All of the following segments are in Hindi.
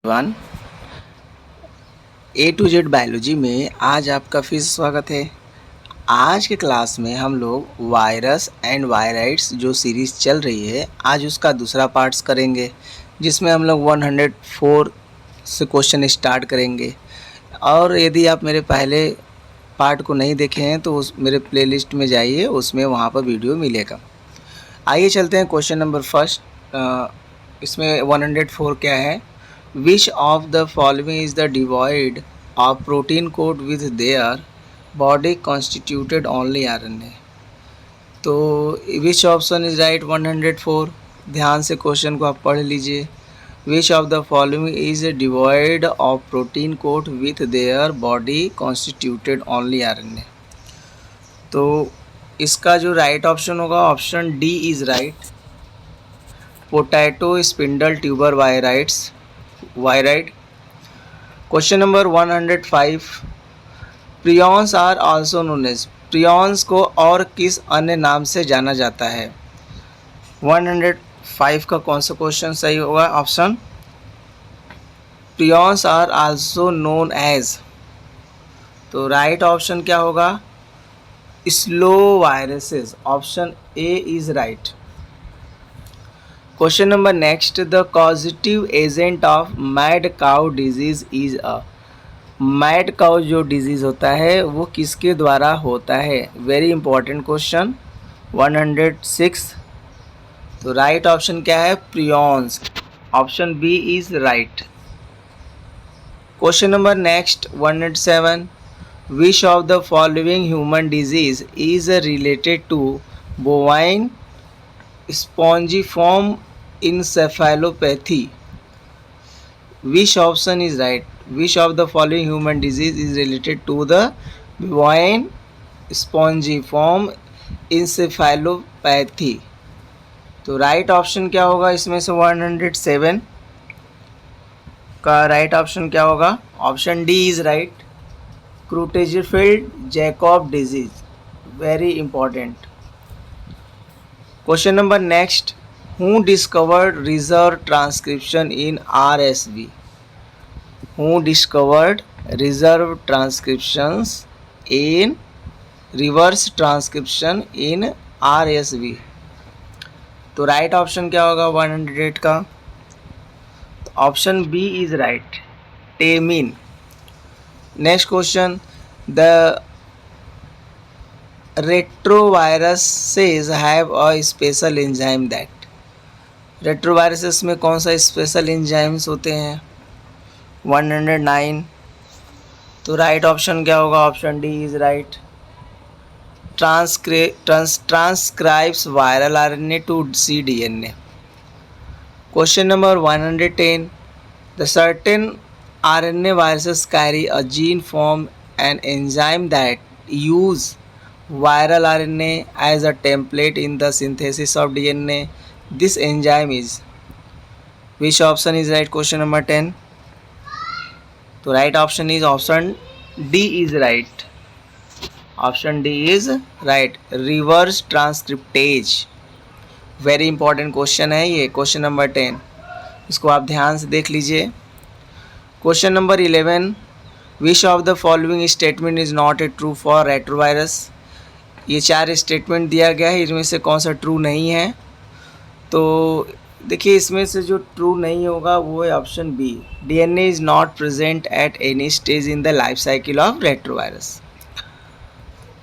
One A to Z biology में आज आपका फिर से स्वागत है। आज के क्लास में हम लोग वायरस एंड वायराइड्स जो सीरीज़ चल रही है आज उसका दूसरा पार्ट्स करेंगे, जिसमें हम लोग 104 से क्वेश्चन स्टार्ट करेंगे। और यदि आप मेरे पहले पार्ट को नहीं देखे हैं तो उस मेरे प्लेलिस्ट में जाइए, उसमें वहाँ पर वीडियो मिलेगा। आइए चलते हैं क्वेश्चन नंबर फर्स्ट। इसमें 104 क्या है? Which of the following is the devoid of protein coat with their body constituted only RNA? तो विच ऑप्शन इज राइट 104। ध्यान से क्वेश्चन को आप पढ़ लीजिए। Which of the following is devoid of protein coat with their body constituted only RNA? तो इसका जो राइट ऑप्शन होगा option D is right. Potato spindle tuber viroid. Question number 105। Prions are also known as. Prions को और किस अन्य नाम से जाना जाता है? 105 का कौन सा क्वेश्चन सही होगा? Option prions are also known as. तो राइट ऑप्शन क्या होगा? Slow viruses. Option A is right. Question number next. The causative agent of mad cow disease is a. Mad cow जो डिजीज़ होता है वो किसके द्वारा होता है? Very important question. 106। तो राइट ऑप्शन क्या है? Prions. Option B is right. Question number next 107। Which of the following human disease is related to bovine spongiform encephalopathy? Which option is right? Which of the following human disease is related to the bovine spongiform encephalopathy? तो राइट ऑप्शन क्या होगा इसमें से? 107 का राइट ऑप्शन क्या होगा? Option D is right. Creutzfeldt Jakob disease. Very important. Question number next. Who discovered reserve transcription in RSV? Who discovered reserve transcriptions in reverse transcription in RSV? तो राइट ऑप्शन क्या होगा 108 का? Option B is right. Temin. Next question. The retroviruses have a special enzyme that। Retroviruses में कौन सा स्पेशल एंजाइम्स होते हैं? 109। तो राइट ऑप्शन क्या होगा? Option D is right. Transcribes viral RNA to cDNA। Question number 110। The certain RNA viruses carry a gene form an enzyme that use viral RNA as a template in the synthesis of DNA. This enzyme is। Which option is right? Question number 10। तो right option is option D is right. Option D is right. Reverse transcriptase. Very important question है ये, क्वेश्चन नंबर 10। इसको आप ध्यान से देख लीजिए। Question number 11। Which of the following statement is not a true for retrovirus? ये 4 स्टेटमेंट दिया गया है, इनमें से कौन सा ट्रू नहीं है? तो देखिए इसमें से जो ट्रू नहीं होगा वो है option B. DNA is not present at any stage in the life cycle of retrovirus.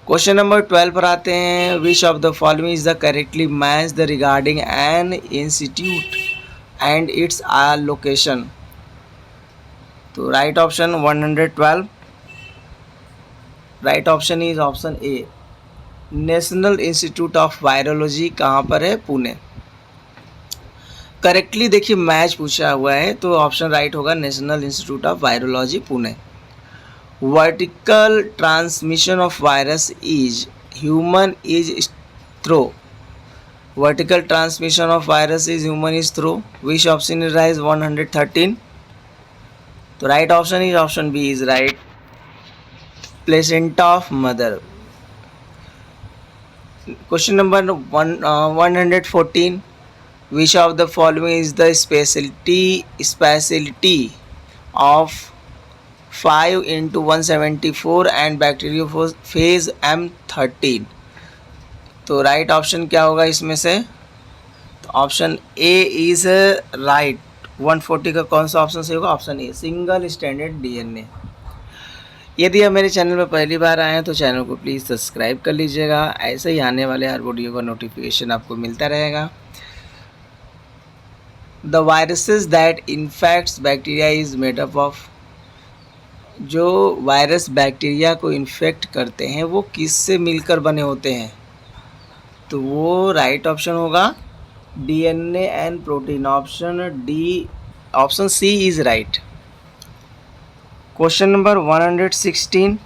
Question number 12 पर आते हैं। Which of the following is the correctly match the regarding an institute and its location? तो right option 112। Right option is option A. National institute of virology कहाँ पर है? पुणे। करेक्टली देखिए मैच पूछा हुआ है तो ऑप्शन राइट होगा national institute of virology Pune. Vertical transmission of virus is human is through. Vertical transmission of virus is human is through. Which option is right? 113। तो right option is option B is right. Placenta of mother. Question number 114। Which of the following is the specialty of 5 into 174 and bacteriophage M13। तो राइट ऑप्शन क्या होगा इसमें से? तो ऑप्शन ए इज राइट। 140 का कौन सा ऑप्शन सही होगा? ऑप्शन ए, सिंगल स्टैंडर्ड डीएनए। यदि आप मेरे चैनल पर पहली बार आए हैं तो चैनल को प्लीज़ सब्सक्राइब कर लीजिएगा, ऐसे ही आने वाले हर वीडियो का नोटिफिकेशन आपको मिलता रहेगा। The viruses that infects bacteria is made up of. जो वायरस बैक्टीरिया को इन्फेक्ट करते हैं वो किससे मिलकर बने होते हैं? तो वो राइट ऑप्शन होगा DNA and protein, option D, option C is right. Question number 116,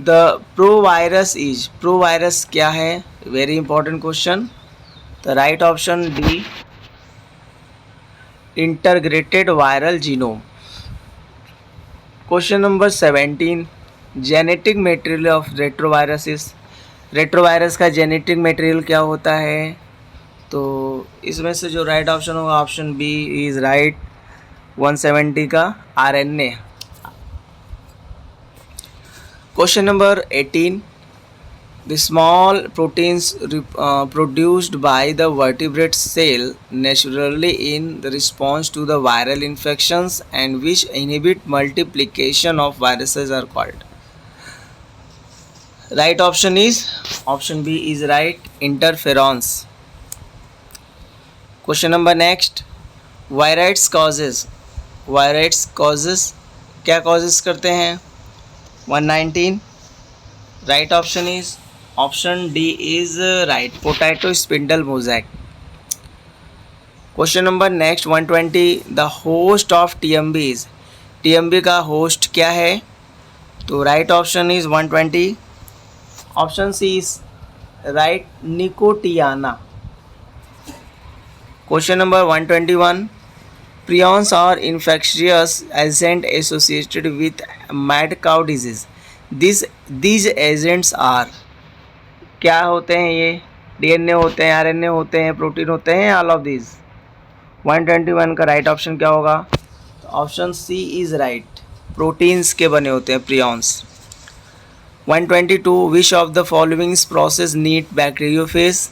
the provirus is, provirus क्या है? Very important question. The right option D, integrated viral genome. Question number 17, genetic material of retroviruses. Retrovirus का जेनेटिक मटेरियल क्या होता है? तो इसमें से जो राइट ऑप्शन होगा ऑप्शन बी इज राइट, 170 का RNA. Question number 18, the small proteins produced by the vertebrate cell naturally in the response to the viral infections and which inhibit multiplication of viruses are called. Right option is option B is right, interferons. Question number next, viroids causes, viroids causes क्या causes करते हैं? 119, right option is option D is right, potato spindle mosaic. Question number next 120, the host of TMV is, TMV का होस्ट क्या है? तो right option is 120, option C is right, Nicotiana. Question number 121, prions are infectious agent associated with mad cow disease. These agents are, क्या होते हैं ये? डीएनए होते हैं, आरएनए होते हैं, प्रोटीन होते हैं, ऑल ऑफ दिस। 121 का राइट ऑप्शन क्या होगा? Option C is right, proteins के बने होते हैं prions. 122, which of the following process need bacteriophage.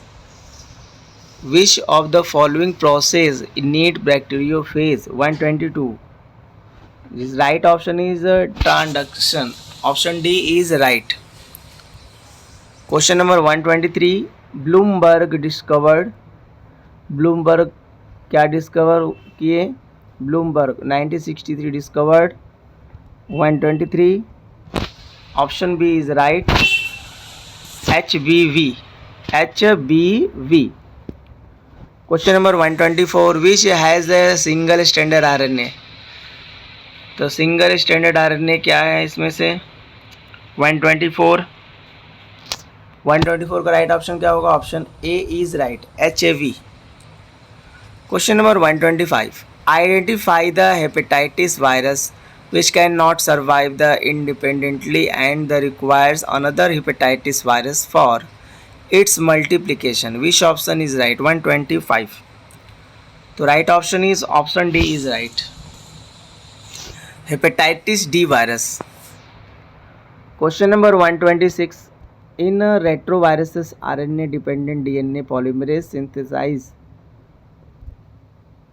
Which of the following process need bacteriophage? 122. This right option is transduction. Option D is right. Question number 123. Bloomberg discovered. Bloomberg क्या discover किए? Bloomberg 1963 discovered. 123. Option B is right. HBV. HBV. Question number 124, which has a single standard RNA. तो सिंगल स्टैंडर्ड आरएनए क्या है इसमें से? 124 का राइट ऑप्शन क्या होगा? Option A is right, HAV। Question number 125, identify the hepatitis virus which can not survive the independently and the requires another hepatitis virus for its multiplication. Which option is right? 125. तो right option is option D is right, hepatitis D virus. Question number 126, in retroviruses RNA dependent DNA polymerase synthesize.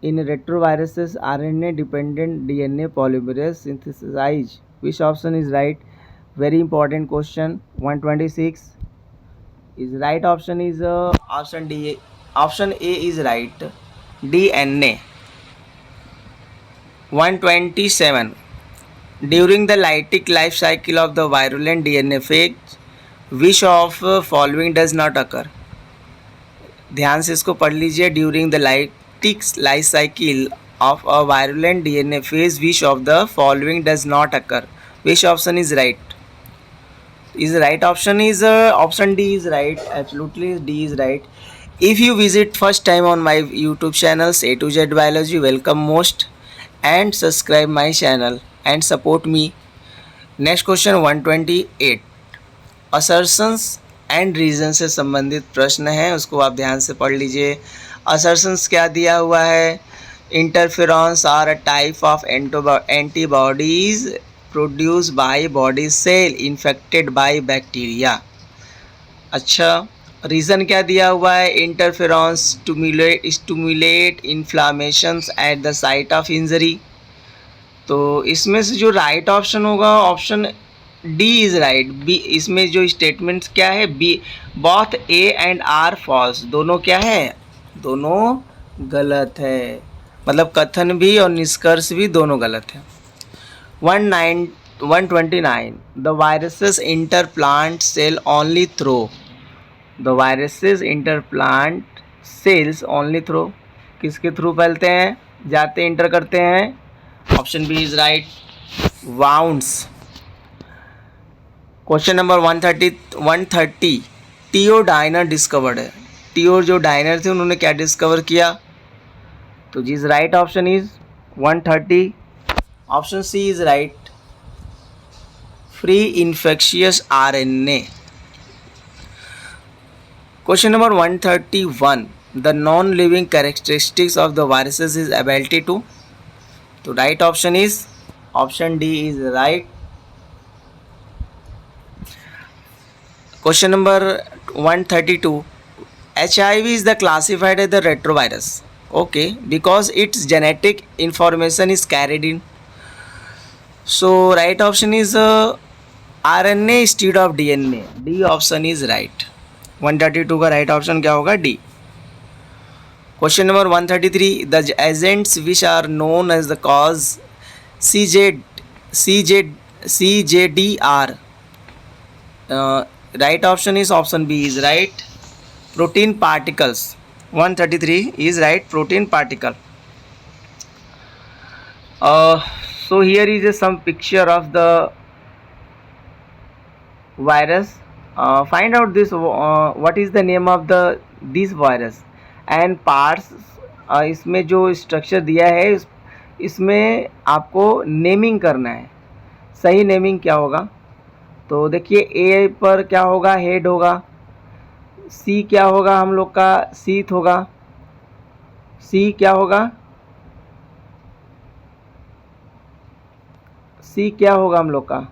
In retroviruses RNA dependent DNA polymerase synthesize. Which option is right? Very important question. 126 is right option is option D, option A is right, DNA. 127, during the lytic life cycle of the virulent DNA phage which of following does not occur. ध्यान से इसको पढ़ लीजिए, during the lytic life cycle of a virulent DNA phase which of the following does not occur. Which option is right? Is the right option is option D is right, absolutely D is right. If you visit first time on my YouTube channel A to Z Biology, welcome most and subscribe my channel and support me. Next question 128, assertions and reasons से संबंधित प्रश्न है, उसको आप ध्यान से पढ़ लीजिए। assertions क्या दिया हुआ है? Interferons are a type of antibodies produced by body cell infected by bacteria. अच्छा, रीज़न क्या दिया हुआ है? Interferons stimulate inflammations at the site of injury. तो इसमें से जो राइट ऑप्शन होगा option D is right. B, इसमें जो स्टेटमेंट्स क्या है, B both A and R false, दोनों क्या है? दोनों गलत है। मतलब कथन भी और निष्कर्ष भी दोनों गलत है। 129 the viruses enter plant cell only through. The viruses enter plant cells only through, किसके थ्रू फैलते हैं, जाते इंटर करते हैं? Option B is right, wounds. Question number 130 TO Diener discovered है। टीओ जो डाइनर थे उन्होंने क्या डिस्कवर किया? तो जी is right option is 130, option C is right, free infectious RNA. Question number 131 the non living characteristics of the viruses is ability to. तो right option is option D is right. Question number 132 HIV is the classified as the retrovirus, okay, because its genetic information is carried in. So right option is RNA instead of DNA. D option is right. 132 का right option क्या होगा? D. Question number 133 the agents which are known as the cause CJDR. Right option is option B is right. Protein particles. 133 is right, protein particle. So here is some picture of the virus. Find out this what is the name of this virus and parts. इसमें जो स्ट्रक्चर दिया है इसमें आपको नेमिंग करना है। सही नेमिंग क्या होगा? तो देखिए ए पर क्या होगा? हेड होगा। सी क्या होगा? हम लोग का सीथ होगा। सी क्या होगा? सी क्या होगा हम लोग का?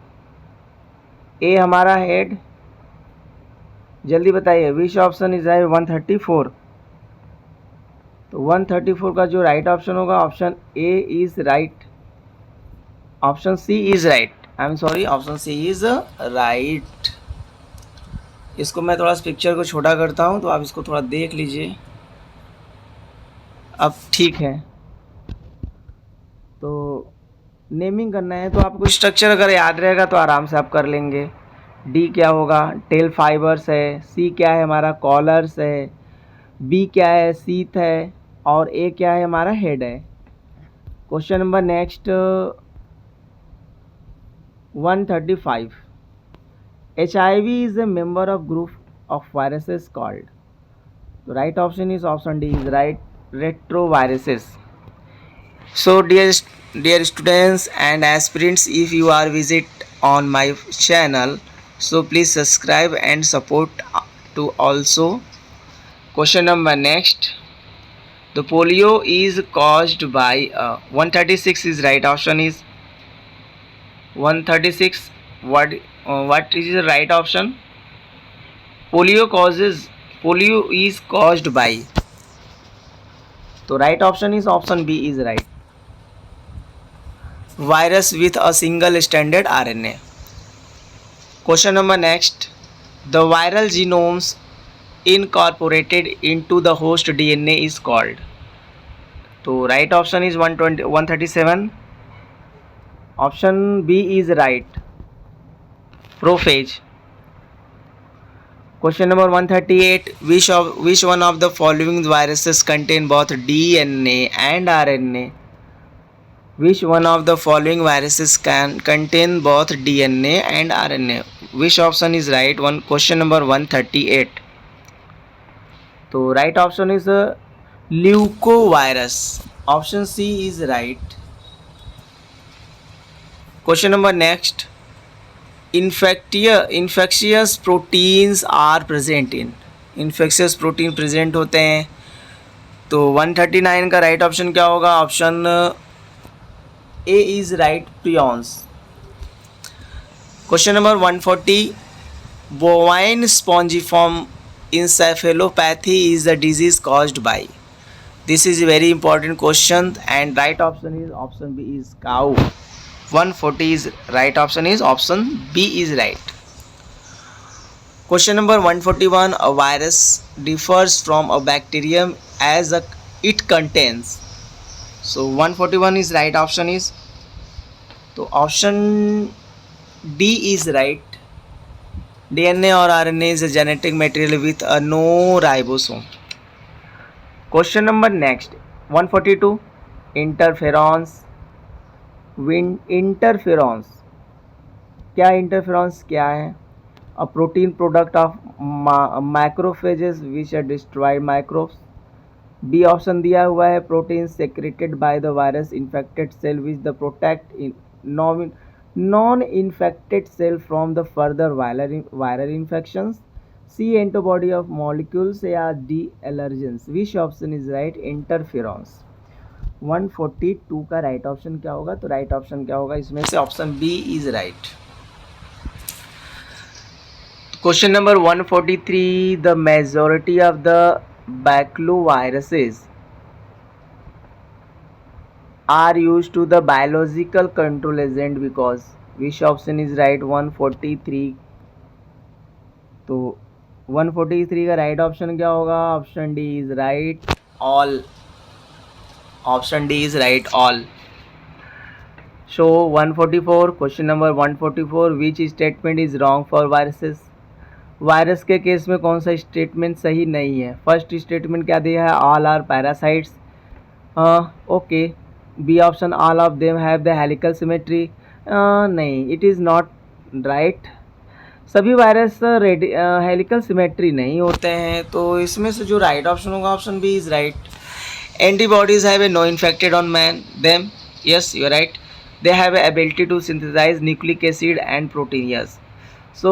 ए हमारा हेड। जल्दी बताइए विच ऑप्शन इज राइट? 134। तो 134 का जो राइट ऑप्शन होगा option A is right, option C is right. I am sorry, option C is right. इसको मैं थोड़ा सा पिक्चर को छोटा करता हूँ तो आप इसको थोड़ा देख लीजिए। अब ठीक है, तो नेमिंग करना है तो आपको स्ट्रक्चर अगर याद रहेगा तो आराम से आप कर लेंगे। डी क्या होगा? टेल फाइबर्स है। सी क्या है? हमारा कॉलर्स है। बी क्या है? सीथ है। और ए क्या है? हमारा हेड है। Question number next 135 HIV is a member of group of viruses called. The right option is option D is right, retroviruses. So dear students and aspirants, if you are visit on my channel, so please subscribe and support to also. Question number next, the polio is caused by 136 is right option is 136. What is the right option? Polio is caused by. तो right option is option B is right. Virus with a single stranded RNA. Question number next, the viral genomes incorporated into the host DNA is called. तो right option is 137. Option B is right, prophage. Question number 138 which one of the following viruses contain both DNA and RNA? Which one of the following viruses can contain both DNA and RNA? Which option is right? Question number 138. तो right option is leucovirus. Option C is right. Question number next, infectious proteins are present in. infectious protein present होते हैं तो 139 का राइट ऑप्शन क्या होगा? Option A is right, prions. Question number 140, bovine spongiform encephalopathy is the disease caused by. This is a very important question and right option is option B is cow. 140 is right option is option B is right. Question number 141, a virus differs from a bacterium as it contains. So 141 is right option is, तो option D is right. DNA or RNA is a genetic material with a no ribosome. Question number next 142, interferons. Interferons, क्या interferons क्या है? A protein product of macrophages which are destroyed microbes. B option दिया हुआ है, protein secreted by the virus infected cell which the protect in non-infected cell from the further viral infections. C antibody of molecules या D allergens. Which option is right? Interferons. 142 का राइट ऑप्शन क्या होगा? तो राइट ऑप्शन क्या होगा इसमें से? Option B is right. Question number 143, the majority of the baculoviruses are used to the biological control agent because. Which option is right? 143, तो 143 का राइट ऑप्शन क्या होगा? Option D is right, all. Option D is right, all. So 144, question number 144, which statement is wrong for viruses? Virus के केस में कौन सा स्टेटमेंट सही नहीं है? फर्स्ट स्टेटमेंट क्या दिया है? All are parasites. Okay. B option, all of them have the helical symmetry. नहीं, इट इज़ नॉट राइट। सभी वायरस हेलिकल सिमेट्री नहीं होते हैं, तो इसमें से जो राइट ऑप्शन होगा option B is right. Antibodies have a no infected on man them, yes you are right. They have a ability to synthesize nucleic acid and protein, yes. So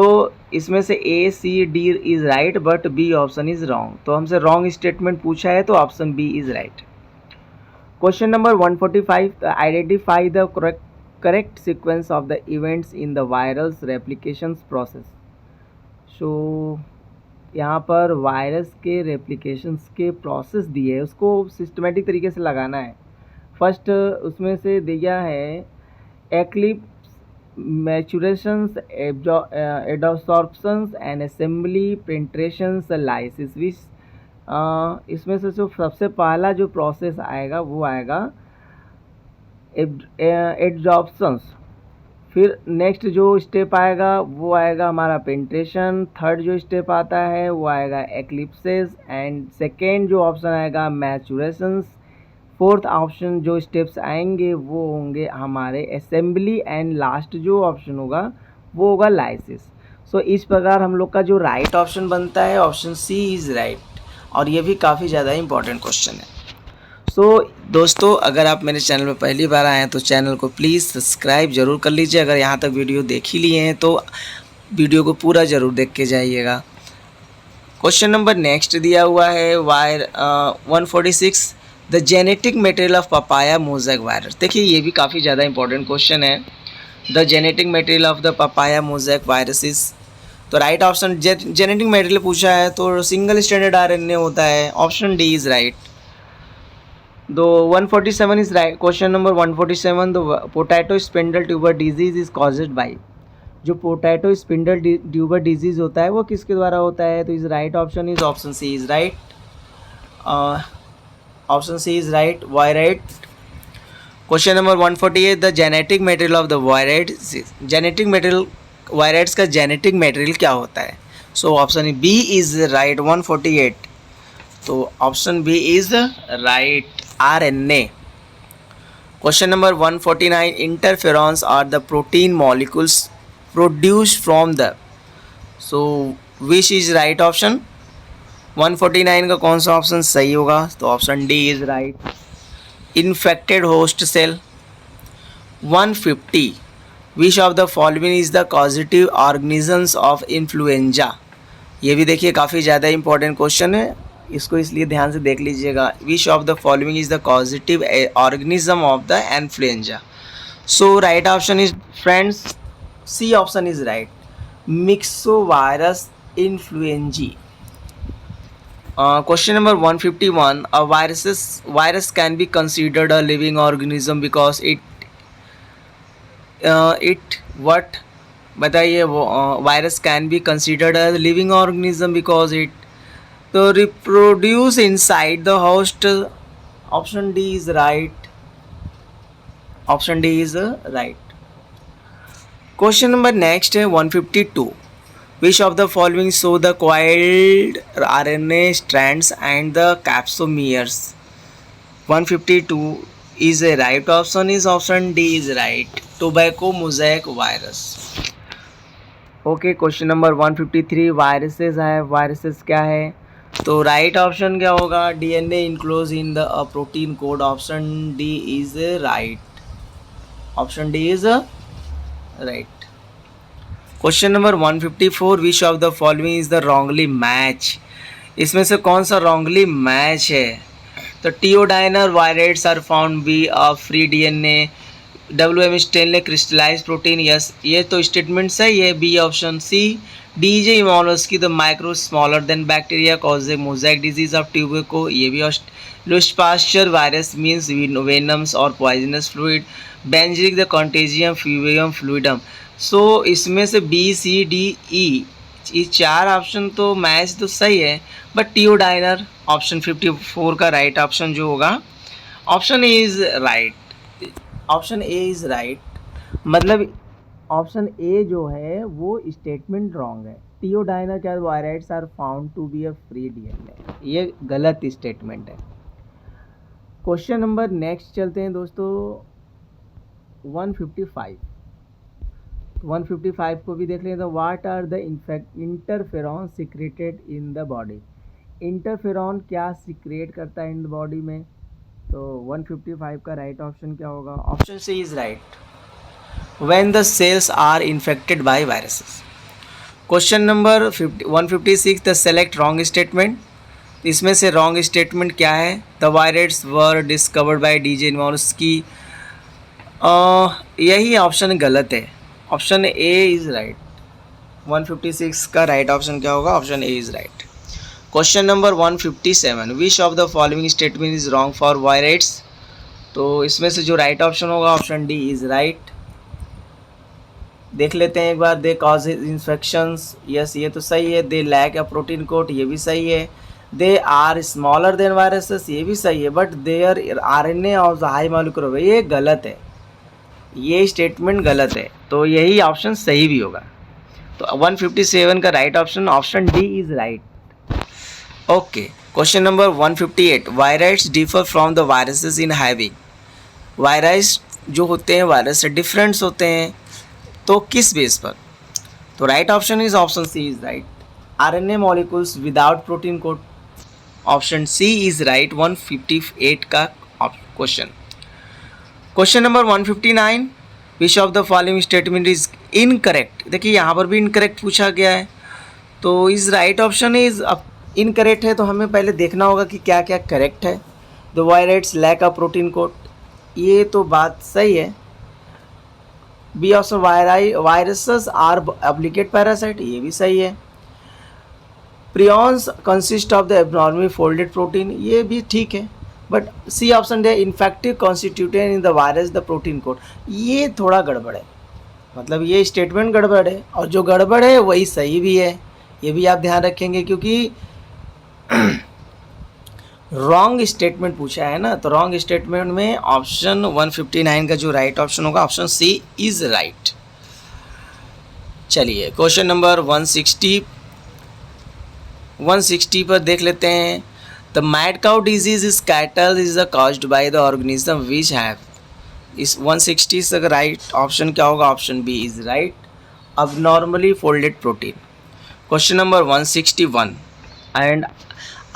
इसमें से A C D is right but B option is wrong. तो हमसे रॉन्ग स्टेटमेंट पूछा है, तो option B is right. Question number 145, identify the correct sequence of the events in the virals replication process. So यहाँ पर वायरस के रेप्लिकेशंस के प्रोसेस दिए है, उसको सिस्टमेटिक तरीके से लगाना है। फर्स्ट उसमें से दिया है एक्लिप्स, मैचुरेशंस, एडसॉर्प्शंस एंड असेंबली, पेंट्रेशंस, लाइसिस। विच इसमें से जो सबसे पहला जो प्रोसेस आएगा वो आएगा एडजॉर्प्शंस। फिर नेक्स्ट जो स्टेप आएगा वो आएगा हमारा पेंट्रेशन। थर्ड जो स्टेप आता है वो आएगा एक्लिप्सेस एंड सेकेंड जो ऑप्शन आएगा मैचुरेशंस। फोर्थ ऑप्शन जो स्टेप्स आएंगे वो होंगे हमारे असेंबली एंड लास्ट जो ऑप्शन होगा वो होगा लाइसिस। सो इस प्रकार हम लोग का जो राइट ऑप्शन बनता है ऑप्शन सी इज़ राइट, और ये भी काफ़ी ज़्यादा इंपॉर्टेंट क्वेश्चन है। सो दोस्तों, अगर आप मेरे चैनल में पहली बार आए हैं तो चैनल को प्लीज़ सब्सक्राइब ज़रूर कर लीजिए। अगर यहाँ तक वीडियो देख ही लिए हैं तो वीडियो को पूरा ज़रूर देख के जाइएगा। क्वेश्चन नंबर नेक्स्ट दिया हुआ है 146, the genetic material of papaya mosaic virus. देखिए ये भी काफ़ी ज़्यादा इंपॉर्टेंट क्वेश्चन है। The genetic material of the papaya mosaic viruses, तो राइट ऑप्शन जेनेटिक मटेरियल पूछा है तो सिंगल स्टैंडर्ड आरएनए होता है, ऑप्शन डी इज़ राइट। दो 147 is right. Question number 147, the potato spindle tuber disease is caused by. जो पोटैटो स्पिंडल ट्यूबर डिजीज होता है वो किसके द्वारा होता है? तो is right option is option C is right. Option C is right, viroid. Question number 148, the genetic material of the viroid. Genetic material, viroids का जेनेटिक मटेरियल क्या होता है? So option B is right 148, तो option B is right, RNA. Question number 149, interferons are the protein molecules produced from the. So which is right option? 149 का कौन सा ऑप्शन सही होगा? तो option D is right, infected host cell. 150, which of the following is the causative organisms of influenza. ये भी देखिए काफ़ी ज़्यादा इंपॉर्टेंट क्वेश्चन है। इसको इसलिए ध्यान से देख लीजिएगा. Which of the following is the causative organism of the influenza. So right option is friends C option is right. Myxovirus influenzae. Question number 151. A virus can be considered a living organism because it what बताइए. वो virus can be considered as living organism because it to reproduce inside the host. Option D is right. Option D is right. Question number next है 152. Which of the following show the coiled RNA strands and the capsomeres? 152 is a right option. Is option D is right. Tobacco mosaic virus. Okay, question number 153. Viruses है. Viruses क्या है? तो राइट ऑप्शन क्या होगा? DNA enclosed in the protein code. Option D is right. Option D is right. Question number 154. Which of the following is the wrongly match. इसमें से कौन सा रॉन्गली मैच है? तो TO Diener viroids are found B a free DNA. WM Stanley crystallize protein. Yes, ये तो स्टेटमेंट सही है. B option. सी DJ मोलस्की the micro smaller than bacteria cause a mosaic disease of tobacco. ये भी. Louis Pasteur virus means venoms और पॉइजनस फ्लूइड. बेंजिक द कॉन्टेजियम फ्यूवियम फ्लूइडम. सो इसमें से बी सी डी ई ये चार ऑप्शन तो मैच तो सही है, बट टियोडाइनर ऑप्शन 54 का राइट ऑप्शन जो होगा option A is right. Option A is right मतलब ऑप्शन ए जो है वो स्टेटमेंट रॉन्ग है. टियोडाइनर क्या viroids are found to be a free DNA, ये गलत स्टेटमेंट है. क्वेश्चन नंबर नेक्स्ट चलते हैं दोस्तों 155. 155 को भी देख लें. तो what are the interferon secreted in the body. Interferon क्या सिक्रेट करता है इन द बॉडी में? तो 155 का राइट ऑप्शन क्या होगा? Option C is right. When the cells are infected by viruses. Question number 156. The select wrong statement. इसमें से रॉन्ग स्टेटमेंट क्या है? The viroids were discovered by DJ मोलस्की. यही ऑप्शन गलत है. Option A is right. 156 का राइट ऑप्शन क्या होगा? Option A is right. Question number 157. Which of the following statement is wrong for viroids. तो इसमें से जो राइट ऑप्शन होगा ऑप्शन डी इज राइट. देख लेते हैं एक बार. They cause infections. यस, ये तो सही है. They lack a protein coat, ये भी सही है. They are smaller than viruses, ये भी सही है. But their RNA of the high molecular, ये गलत है. ये स्टेटमेंट गलत है, तो यही ऑप्शन सही भी होगा. तो 157 का right option option D is right. Okay, question number 158. Virus differ from the viruses in having. Virus जो होते हैं वायरस से डिफरेंट्स होते हैं, तो किस बेस पर? तो right option is option C is right. RNA molecules without protein code. Option C is right. 158 का question. Question number 159. Which of the following statement is incorrect. देखिए यहाँ पर भी इनकरेक्ट पूछा गया है, तो is right option is incorrect है. तो हमें पहले देखना होगा कि क्या क्या करेक्ट है. The viroids lack a protein coat, ये तो बात सही है. B option viruses are obligate parasite, ये भी सही है. Prions consist of the abnormally folded protein, ये भी ठीक है. बट सी ऑप्शन है infective constituent in the virus the protein coat, ये थोड़ा गड़बड़ है. मतलब ये स्टेटमेंट गड़बड़ है, और जो गड़बड़ है वही सही भी है. ये भी आप ध्यान रखेंगे क्योंकि रॉन्ग स्टेटमेंट पूछा है ना. तो रॉन्ग स्टेटमेंट में ऑप्शन 159 का जो राइट ऑप्शन होगा ऑप्शन सी इज राइट. चलिए क्वेश्चन नंबर 160 पर देख लेते हैं. The mad cow disease is cattle is caused by the organism which have. इस 160 से राइट ऑप्शन क्या होगा? Option B is right. अब normally folded protein. Question number 161 and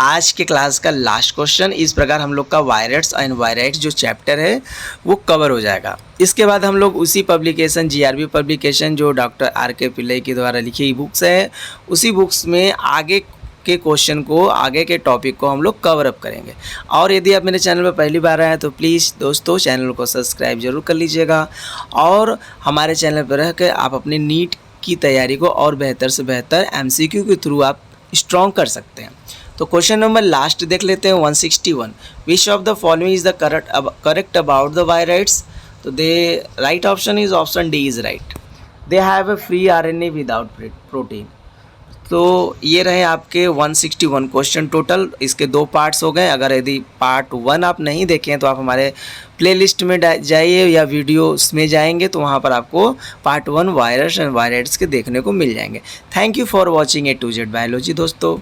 आज के क्लास का लास्ट क्वेश्चन. इस प्रकार हम लोग का वायरट्स एंड वायराइट्स जो चैप्टर है वो कवर हो जाएगा. इसके बाद हम लोग उसी पब्लिकेशन GRB पब्लिकेशन जो डॉक्टर RK पिल्लई के द्वारा लिखी बुक्स है, उसी बुक्स में आगे के क्वेश्चन को, आगे के टॉपिक को हम लोग कवर अप करेंगे। और यदि आप मेरे चैनल पर पहली बार आए हैं तो प्लीज़ दोस्तों चैनल को सब्सक्राइब जरूर कर लीजिएगा, और हमारे चैनल पर रह कर आप अपनी नीट की तैयारी को और बेहतर से बेहतर MCQ के थ्रू आप स्ट्रॉन्ग कर सकते हैं। तो क्वेश्चन नंबर लास्ट देख लेते हैं 161। Which of the following is the correct about the viroids? तो the right option is option D is right. They have a free RNA without protein. तो ये रहे आपके 161 क्वेश्चन टोटल। इसके 2 पार्ट्स हो गए। अगर यदि पार्ट 1 आप नहीं देखें तो आप हमारे प्लेलिस्ट में जाइए या वीडियोस में जाएंगे तो वहाँ पर आपको पार्ट 1 वायरस एंड वायराइड्स के देखने को मिल जाएंगे। Thank you for watching A to Z biology दोस्तों।